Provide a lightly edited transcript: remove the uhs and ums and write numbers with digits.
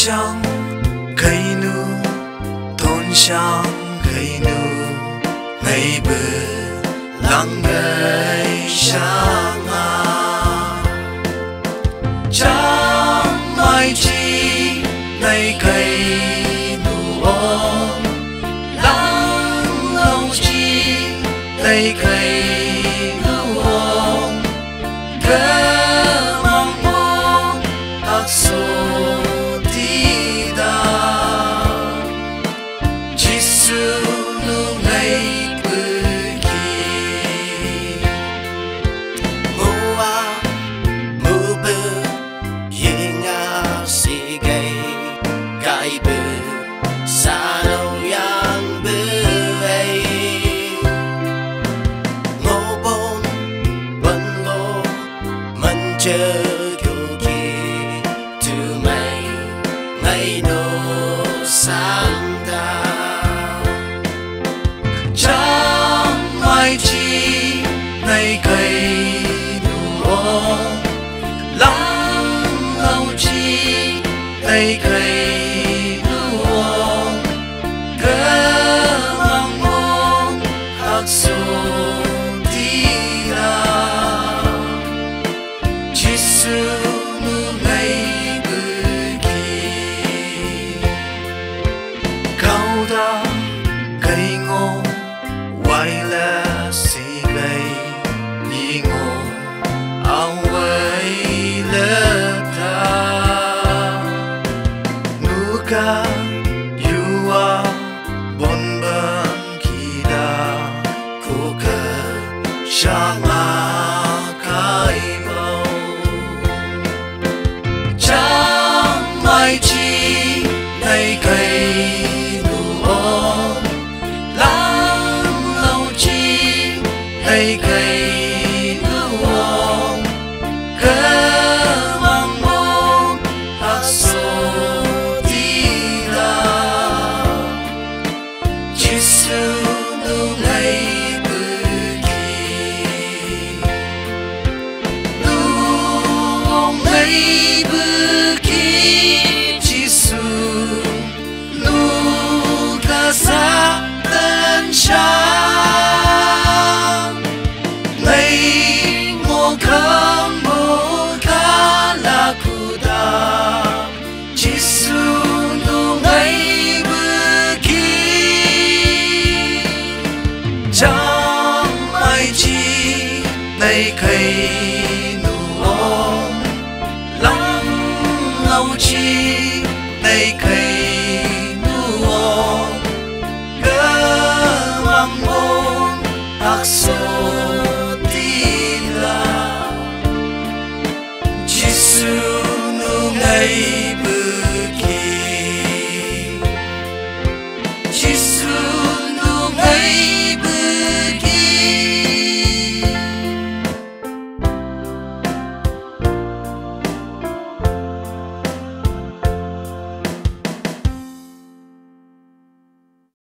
shang cây nu thon shang cây nu ngeibü langkei shanga Chang mai chi ngei nu ôm lang lâu chi ngei nu ôm cơ mangpon haksoteda Jisu nu ngeibü yinga sikei Kaibu sanou bouei mangpon loman chühko Thumai sangta Chang mai chi ngei nu ôm ngei nu ôm cơ mangpon haksoteda Jisu nu ngeibü koadak cây ngô wailet sikei yinga aweiletda yua ponpen kida shanga Kaibu Chang mai chi ngei nu ôm lang lâu chi ngei nu ôm cơ mangpon haksoteda Jisu nu ngeibü Jisu nu ka saten shang Ngei mo khang mo khanla kida Jisu nu ngeibü Chang mai chi ngei nu ôm lang lâu chi ngei